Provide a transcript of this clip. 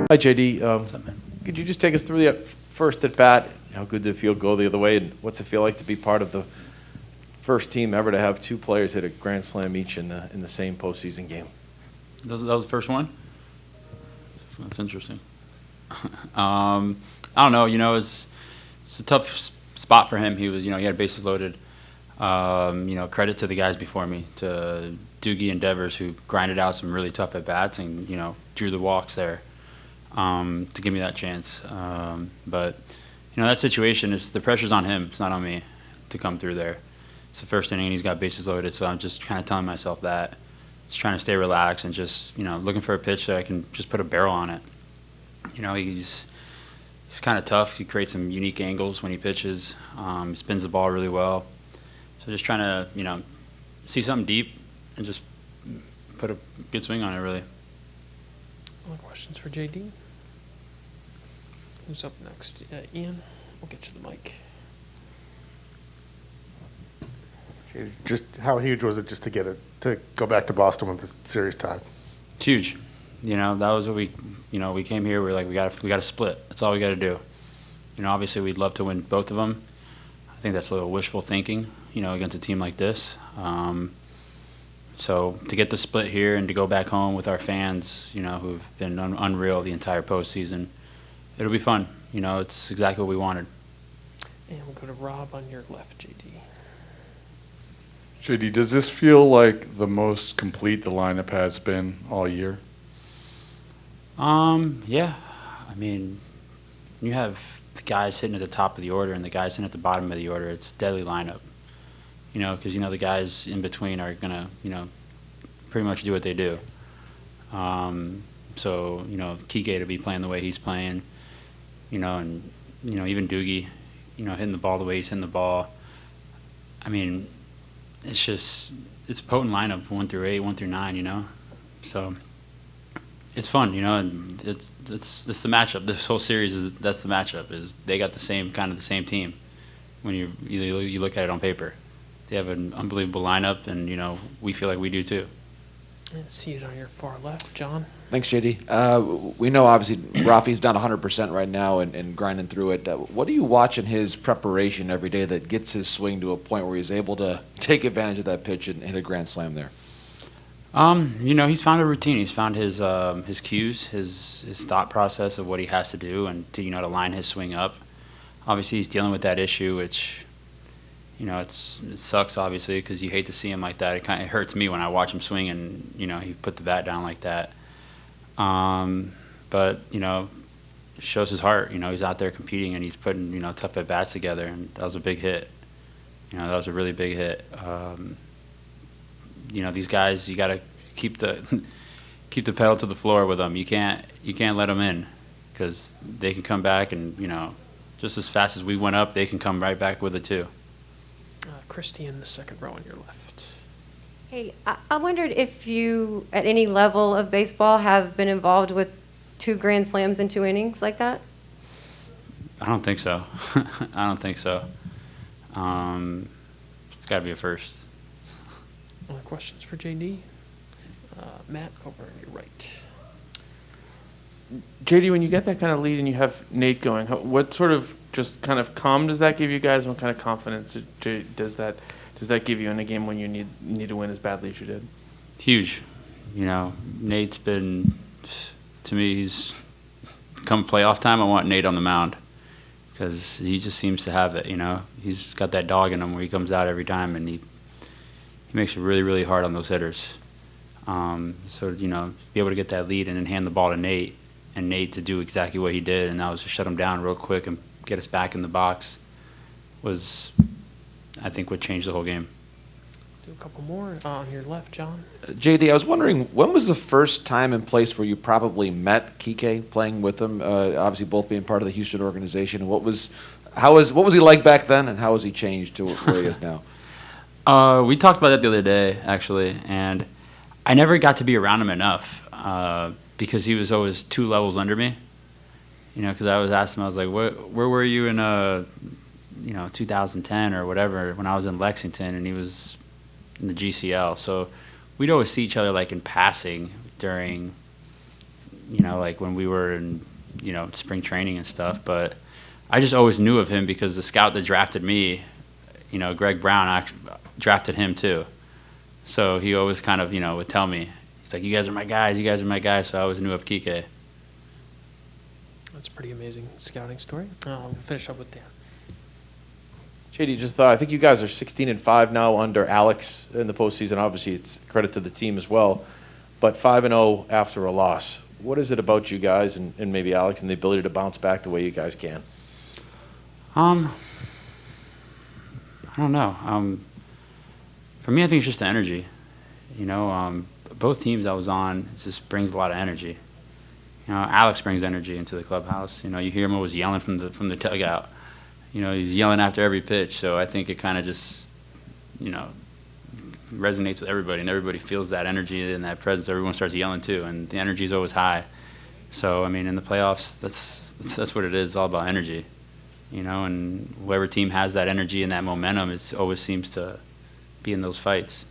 Hi, JD. What's up, man? Could you just take us through the first at bat? How good did it feel go the other way, and what's it feel like to be part of the first team ever to have two players hit a grand slam each in the same postseason game? That was the first one? That's interesting. I don't know. It's a tough spot for him. He was, he had bases loaded. Credit to the guys before me, to Doogie and Devers, who grinded out some really tough at bats and drew the walks there to give me that chance. But that situation is, the pressure's on him. It's not on me to come through there. It's the first inning. He's got bases loaded, so I'm just kind of telling myself that. Just trying to stay relaxed and just looking for a pitch that I can just put a barrel on it. He's kind of tough. He creates some unique angles when he pitches. He spins the ball really well. So just trying to see something deep and just put a good swing on it, really. Other questions for JD? Who's up next? Ian, we'll get you the mic. Just how huge was it just to go back to Boston with the series tied? It's huge. That was what we came here. We were like, we got to split. That's all we got to do. Obviously we'd love to win both of them. I think that's a little wishful thinking, against a team like this. So to get the split here and to go back home with our fans, who've been unreal the entire postseason, it'll be fun. It's exactly what we wanted. And we'll go to Rob on your left, JD. JD, does this feel like the most complete the lineup has been all year? Yeah. I mean, you have the guys hitting at the top of the order and the guys hitting at the bottom of the order. It's a deadly lineup. Because the guys in between are gonna, pretty much do what they do. So Kike to be playing the way he's playing, and even Doogie, hitting the ball the way he's hitting the ball. I mean, it's a potent lineup, 1 through 8, 1 through 9. So it's fun, and it's the matchup. This whole series that's the matchup. Is they got the same team when you look at it on paper. They have an unbelievable lineup, and we feel like we do too. And seated on your far left, John. Thanks, JD. We know, obviously, Rafi's down 100% right now and grinding through it. What do you watch in his preparation every day that gets his swing to a point where he's able to take advantage of that pitch and hit a grand slam there? He's found a routine. He's found his cues, his thought process of what he has to do, and to line his swing up. Obviously, he's dealing with that issue, which it sucks, obviously, because you hate to see him like that. It hurts me when I watch him swing and he put the bat down like that. But it shows his heart. He's out there competing and he's putting tough at bats together, and that was a big hit. That was a really big hit. These guys, you got to keep the pedal to the floor with them. You can't let them in, because they can come back and just as fast as we went up, they can come right back with it too. Christy in the second row on your left. Hey, I wondered if you, at any level of baseball, have been involved with 2 grand slams in 2 innings like that? I don't think so. I don't think so. It's got to be a first. Other questions for JD? Matt, over on your right. JD, when you get that kind of lead and you have Nate going, what sort of just kind of calm does that give you guys? What kind of confidence does that give you in a game when you need to win as badly as you did? Huge. Nate's been, to me, he's come playoff time. I want Nate on the mound, because he just seems to have it. He's got that dog in him where he comes out every time and he makes it really, really hard on those hitters. So be able to get that lead and then hand the ball to Nate, and Nate to do exactly what he did, and that was to shut him down real quick and get us back in the box, was, I think, what changed the whole game. Do a couple more on your left, John. JD, I was wondering, when was the first time and place where you probably met Kike, playing with him? Obviously, both being part of the Houston organization. What was he like back then, and how has he changed to where he is now? We talked about that the other day, actually, and I never got to be around him enough because he was always 2 levels under me. Because I always asked him, I was like, where were you in 2010 or whatever, when I was in Lexington, and he was in the GCL. So we'd always see each other like in passing during like when we were in, spring training and stuff. But I just always knew of him because the scout that drafted me, Greg Brown, actually drafted him too. So he always kind of, would tell me, he's like, you guys are my guys, you guys are my guys. So I always knew of Kike. That's a pretty amazing scouting story. We'll finish up with Dan. JD, just thought, I think you guys are 16-5 now under Alex in the postseason. Obviously, it's credit to the team as well. But 5-0 after a loss. What is it about you guys and maybe Alex and the ability to bounce back the way you guys can? I don't know. For me, I think it's just the energy. Both teams I was on, it just brings a lot of energy. Alex brings energy into the clubhouse. You hear him always yelling from the dugout. He's yelling after every pitch. So I think it kind of just, resonates with everybody, and everybody feels that energy and that presence. Everyone starts yelling too, and the energy is always high. So in the playoffs, that's what it is. It's all about energy, and whoever team has that energy and that momentum, it always seems to be in those fights.